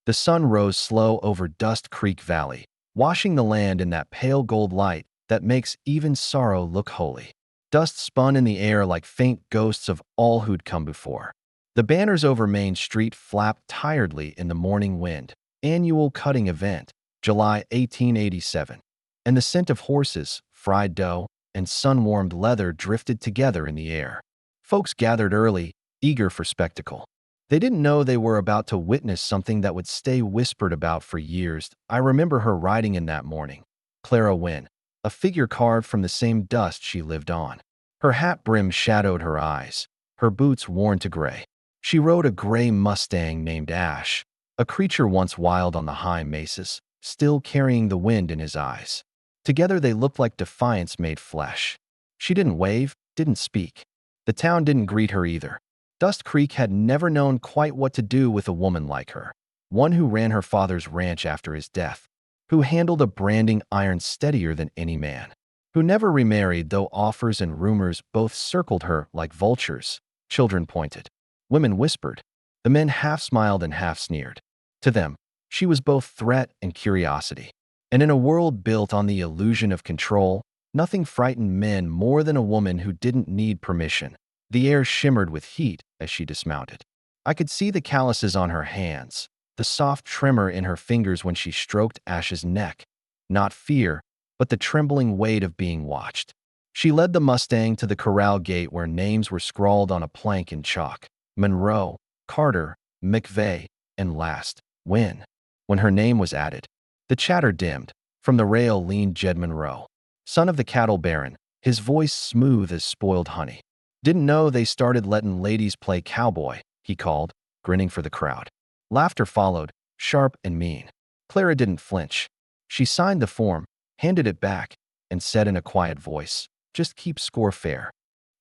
The sun rose slow over Dust Creek Valley, washing the land in that pale gold light that makes even sorrow look holy. Dust spun in the air like faint ghosts of all who'd come before. The banners over Main Street flapped tiredly in the morning wind. Annual cutting event, July 1887. And the scent of horses, fried dough, and sun-warmed leather drifted together in the air. Folks gathered early, eager for spectacle. They didn't know they were about to witness something that would stay whispered about for years. I remember her riding in that morning. Clara Wynne, a figure carved from the same dust she lived on. Her hat brim shadowed her eyes, her boots worn to gray. She rode a gray Mustang named Ash, a creature once wild on the high mesas, still carrying the wind in his eyes. Together they looked like defiance made flesh. She didn't wave, didn't speak. The town didn't greet her either. Dust Creek had never known quite what to do with a woman like her, one who ran her father's ranch after his death, who handled a branding iron steadier than any man, who never remarried though offers and rumors both circled her like vultures. Children pointed. Women whispered. The men half smiled and half sneered. To them, she was both threat and curiosity. And in a world built on the illusion of control, nothing frightened men more than a woman who didn't need permission. The air shimmered with heat as she dismounted. I could see the calluses on her hands, the soft tremor in her fingers when she stroked Ash's neck. Not fear, but the trembling weight of being watched. She led the Mustang to the corral gate where names were scrawled on a plank in chalk. Monroe, Carter, McVeigh, and last, Wynne. When her name was added, the chatter dimmed. From the rail leaned Jed Monroe, son of the cattle baron, his voice smooth as spoiled honey. Didn't know they started letting ladies play cowboy, he called, grinning for the crowd. Laughter followed, sharp and mean. Clara didn't flinch. She signed the form, handed it back, and said in a quiet voice, "Just keep score fair."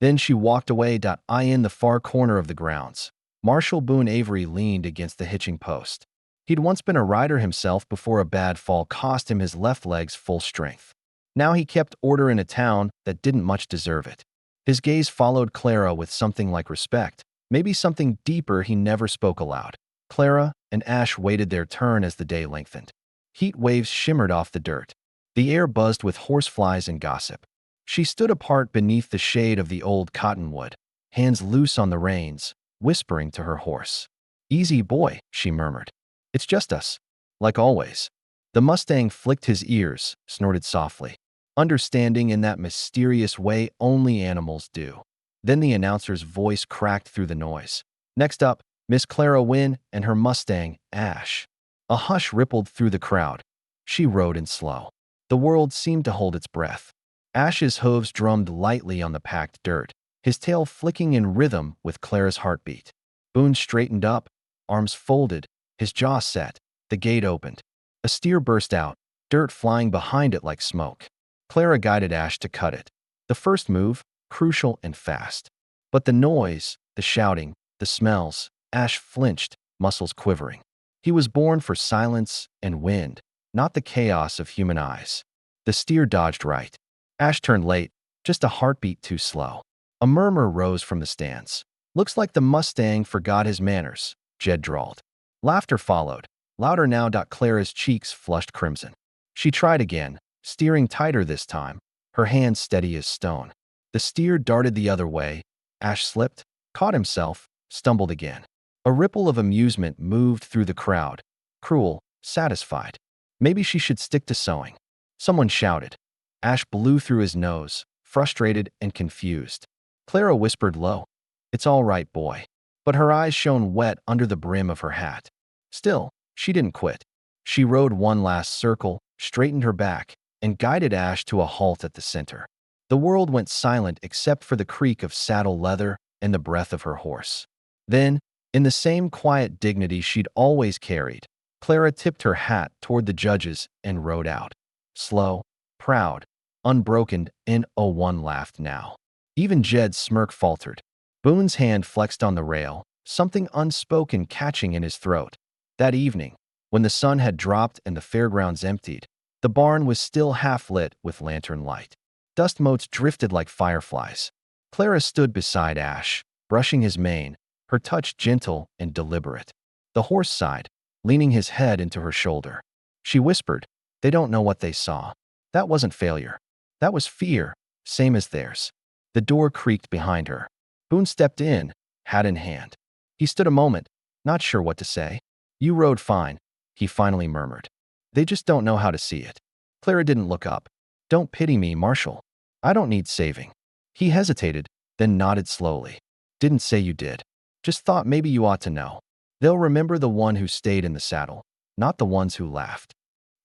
Then she walked away. In the far corner of the grounds, Marshal Boone Avery leaned against the hitching post. He'd once been a rider himself before a bad fall cost him his left leg's full strength. Now he kept order in a town that didn't much deserve it. His gaze followed Clara with something like respect, maybe something deeper he never spoke aloud. Clara and Ash waited their turn as the day lengthened. Heat waves shimmered off the dirt. The air buzzed with horseflies and gossip. She stood apart beneath the shade of the old cottonwood, hands loose on the reins, whispering to her horse. "Easy, boy," she murmured. "It's just us. Like always." The Mustang flicked his ears, snorted softly, understanding in that mysterious way only animals do. Then the announcer's voice cracked through the noise. "Next up, Miss Clara Wynne and her Mustang, Ash." A hush rippled through the crowd. She rode in slow. The world seemed to hold its breath. Ash's hooves drummed lightly on the packed dirt, his tail flicking in rhythm with Clara's heartbeat. Boone straightened up, arms folded, his jaw set. The gate opened. A steer burst out, dirt flying behind it like smoke. Clara guided Ash to cut it. The first move, crucial and fast. But the noise, the shouting, the smells, Ash flinched, muscles quivering. He was born for silence and wind, not the chaos of human eyes. The steer dodged right. Ash turned late, just a heartbeat too slow. A murmur rose from the stands. "Looks like the Mustang forgot his manners," Jed drawled. Laughter followed, louder now. Clara's cheeks flushed crimson. She tried again, steering tighter this time, her hands steady as stone. The steer darted the other way. Ash slipped, caught himself, stumbled again. A ripple of amusement moved through the crowd, cruel, satisfied. Maybe she should stick to sewing. Someone shouted. Ash blew through his nose, frustrated and confused. Clara whispered low, "It's all right, boy." But her eyes shone wet under the brim of her hat. Still, she didn't quit. She rode one last circle, straightened her back, and guided Ash to a halt at the center. The world went silent except for the creak of saddle leather and the breath of her horse. Then, in the same quiet dignity she'd always carried, Clara tipped her hat toward the judges and rode out. Slow, proud, unbroken. One laughed now. Even Jed's smirk faltered. Boone's hand flexed on the rail, something unspoken catching in his throat. That evening, when the sun had dropped and the fairgrounds emptied, the barn was still half lit with lantern light. Dust motes drifted like fireflies. Clara stood beside Ash, brushing his mane, her touch gentle and deliberate. The horse sighed, leaning his head into her shoulder. She whispered, "They don't know what they saw." That wasn't failure. That was fear, same as theirs. The door creaked behind her. Boone stepped in, hat in hand. He stood a moment, not sure what to say. "You rode fine," he finally murmured. "They just don't know how to see it." Clara didn't look up. "Don't pity me, Marshall. I don't need saving." He hesitated, then nodded slowly. "Didn't say you did. Just thought maybe you ought to know. They'll remember the one who stayed in the saddle, not the ones who laughed."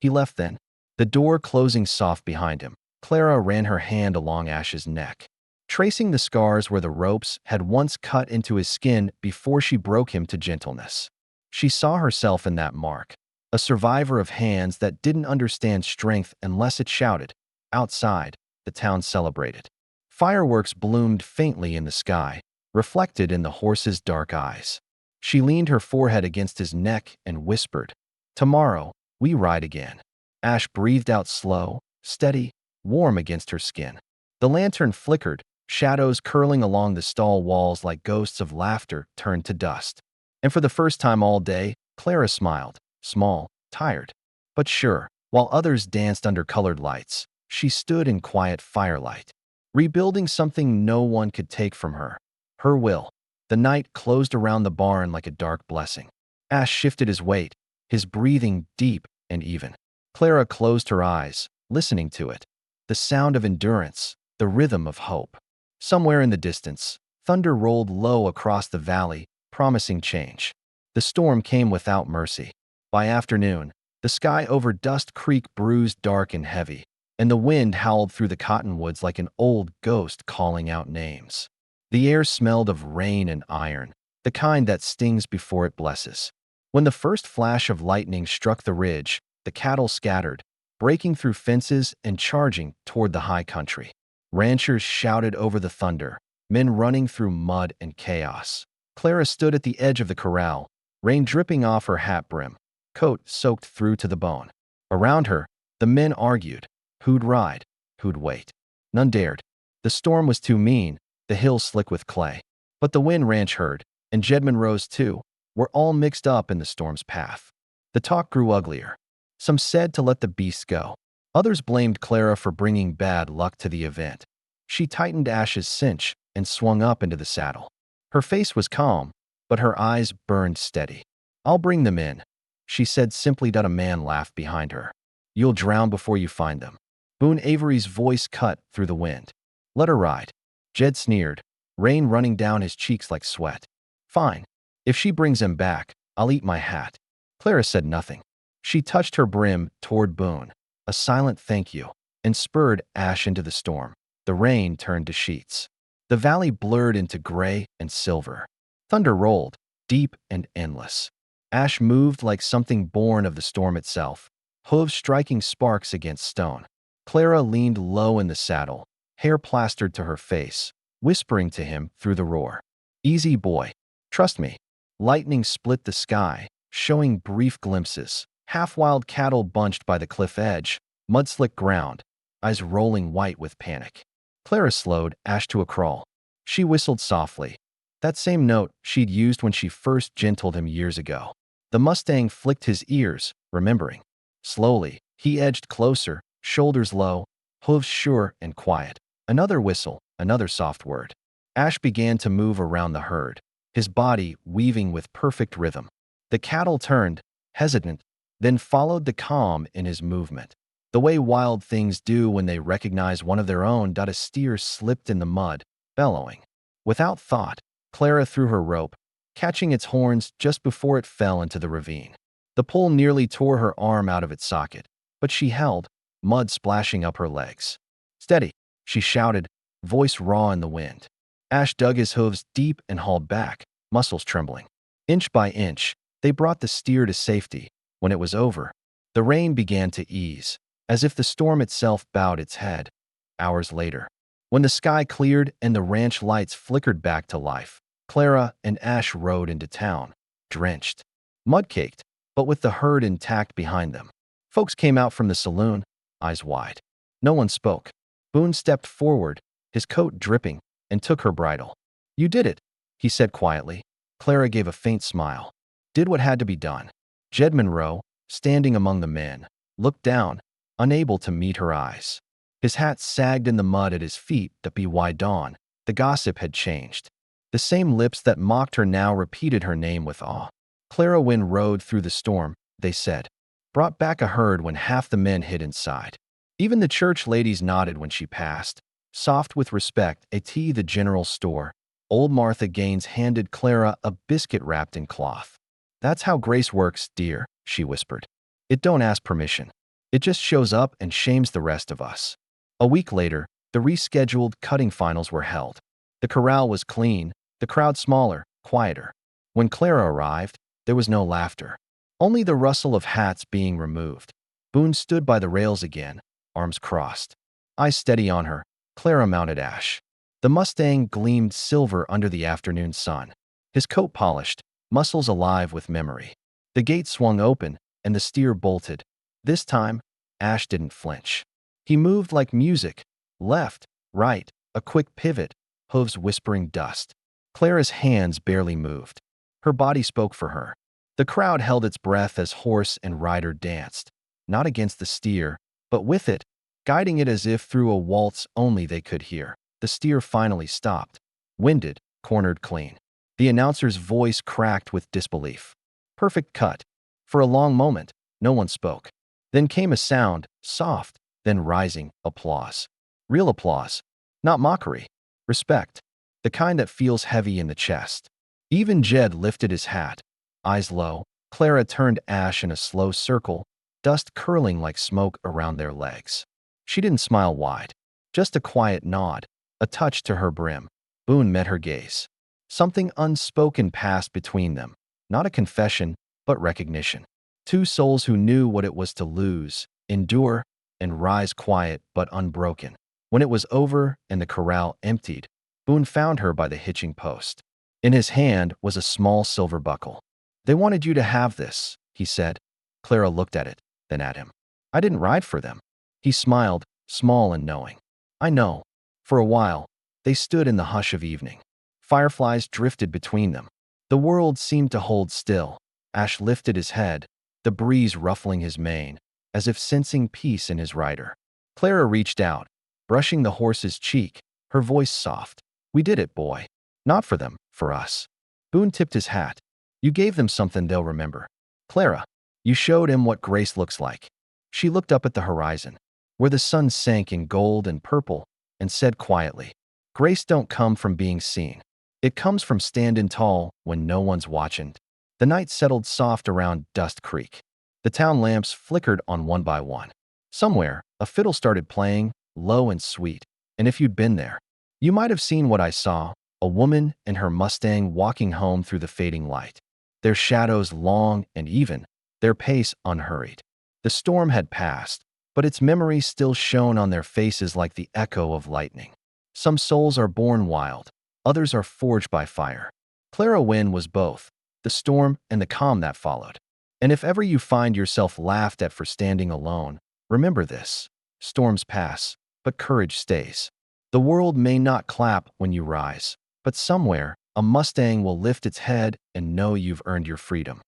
He left then, the door closing soft behind him. Clara ran her hand along Ash's neck, tracing the scars where the ropes had once cut into his skin before she broke him to gentleness. She saw herself in that mark, a survivor of hands that didn't understand strength unless it shouted. Outside, the town celebrated. Fireworks bloomed faintly in the sky, reflected in the horse's dark eyes. She leaned her forehead against his neck and whispered, "Tomorrow, we ride again." Ash breathed out slow, steady, warm against her skin. The lantern flickered, shadows curling along the stall walls like ghosts of laughter turned to dust. And for the first time all day, Clara smiled, small, tired, but sure. While others danced under colored lights, she stood in quiet firelight, rebuilding something no one could take from her. Her will. The night closed around the barn like a dark blessing. Ash shifted his weight, his breathing deep and even. Clara closed her eyes, listening to it. The sound of endurance, the rhythm of hope. Somewhere in the distance, thunder rolled low across the valley, promising change. The storm came without mercy. By afternoon, the sky over Dust Creek bruised dark and heavy, and the wind howled through the cottonwoods like an old ghost calling out names. The air smelled of rain and iron, the kind that stings before it blesses. When the first flash of lightning struck the ridge, the cattle scattered, breaking through fences and charging toward the high country. Ranchers shouted over the thunder, men running through mud and chaos. Clara stood at the edge of the corral, rain dripping off her hat brim, coat soaked through to the bone. Around her, the men argued. Who'd ride? Who'd wait? None dared. The storm was too mean, the hills slick with clay. But the Wynn Ranch herd, and Jed Monroe's too, were all mixed up in the storm's path. The talk grew uglier. Some said to let the beasts go. Others blamed Clara for bringing bad luck to the event. She tightened Ash's cinch and swung up into the saddle. Her face was calm, but her eyes burned steady. "I'll bring them in," she said simply. A man laughed behind her. "You'll drown before you find them." Boone Avery's voice cut through the wind. "Let her ride." Jed sneered, rain running down his cheeks like sweat. "Fine. If she brings him back, I'll eat my hat." Clara said nothing. She touched her brim toward Boone, a silent thank you, and spurred Ash into the storm. The rain turned to sheets. The valley blurred into gray and silver. Thunder rolled, deep and endless. Ash moved like something born of the storm itself, hooves striking sparks against stone. Clara leaned low in the saddle, hair plastered to her face, whispering to him through the roar. "Easy, boy. Trust me." Lightning split the sky, showing brief glimpses. Half-wild cattle bunched by the cliff edge, mud-slick ground, eyes rolling white with panic. Clara slowed Ash to a crawl. She whistled softly, that same note she'd used when she first gentled him years ago. The Mustang flicked his ears, remembering. Slowly, he edged closer, shoulders low, hooves sure and quiet. Another whistle, another soft word. Ash began to move around the herd, his body weaving with perfect rhythm. The cattle turned, hesitant, then followed the calm in his movement. The way wild things do when they recognize one of their own. A steer slipped in the mud, bellowing. Without thought, Clara threw her rope, catching its horns just before it fell into the ravine. The pull nearly tore her arm out of its socket, but she held, mud splashing up her legs. "Steady," she shouted, voice raw in the wind. Ash dug his hooves deep and hauled back, muscles trembling. Inch by inch, they brought the steer to safety. When it was over, the rain began to ease, as if the storm itself bowed its head. Hours later, when the sky cleared and the ranch lights flickered back to life, Clara and Ash rode into town, drenched, mud-caked, but with the herd intact behind them. Folks came out from the saloon, eyes wide. No one spoke. Boone stepped forward, his coat dripping, and took her bridle. "You did it," he said quietly. Clara gave a faint smile. "Did what had to be done." Jed Monroe, standing among the men, looked down, unable to meet her eyes. His hat sagged in the mud at his feet. The BY dawn. The gossip had changed. The same lips that mocked her now repeated her name with awe. Clara Wynne rode through the storm, they said. Brought back a herd when half the men hid inside. Even the church ladies nodded when she passed. Soft with respect, the general store. Old Martha Gaines handed Clara a biscuit wrapped in cloth. That's how grace works, dear, she whispered. It don't ask permission. It just shows up and shames the rest of us. A week later, the rescheduled cutting finals were held. The corral was clean, the crowd smaller, quieter. When Clara arrived, there was no laughter. Only the rustle of hats being removed. Boone stood by the rails again, arms crossed. Eyes steady on her, Clara mounted Ash. The Mustang gleamed silver under the afternoon sun. His coat polished, muscles alive with memory. The gate swung open, and the steer bolted. This time, Ash didn't flinch. He moved like music, left, right, a quick pivot, hooves whispering dust. Clara's hands barely moved. Her body spoke for her. The crowd held its breath as horse and rider danced, not against the steer, but with it, guiding it as if through a waltz only they could hear. The steer finally stopped, winded, cornered clean. The announcer's voice cracked with disbelief. Perfect cut. For a long moment, no one spoke. Then came a sound, soft, then rising, applause. Real applause. Not mockery. Respect. The kind that feels heavy in the chest. Even Jed lifted his hat. Eyes low, Clara turned Ash in a slow circle, dust curling like smoke around their legs. She didn't smile wide. Just a quiet nod, a touch to her brim. Boone met her gaze. Something unspoken passed between them. Not a confession, but recognition. Two souls who knew what it was to lose, endure, and rise quiet but unbroken. When it was over and the corral emptied, Boone found her by the hitching post. In his hand was a small silver buckle. They wanted you to have this, he said. Clara looked at it, then at him. I didn't ride for them. He smiled, small and knowing. I know. For a while, they stood in the hush of evening. Fireflies drifted between them. The world seemed to hold still. Ash lifted his head, the breeze ruffling his mane, as if sensing peace in his rider. Clara reached out, brushing the horse's cheek, her voice soft. We did it, boy. Not for them, for us. Boone tipped his hat. You gave them something they'll remember. Clara, you showed him what grace looks like. She looked up at the horizon, where the sun sank in gold and purple, and said quietly, Grace don't come from being seen. It comes from standing tall when no one's watching. The night settled soft around Dust Creek. The town lamps flickered on one by one. Somewhere, a fiddle started playing, low and sweet, and if you'd been there, you might have seen what I saw, a woman and her Mustang walking home through the fading light. Their shadows long and even, their pace unhurried. The storm had passed, but its memory still shone on their faces like the echo of lightning. Some souls are born wild, others are forged by fire. Clara Wynne was both, the storm and the calm that followed. And if ever you find yourself laughed at for standing alone, remember this. Storms pass, but courage stays. The world may not clap when you rise, but somewhere, a Mustang will lift its head and know you've earned your freedom.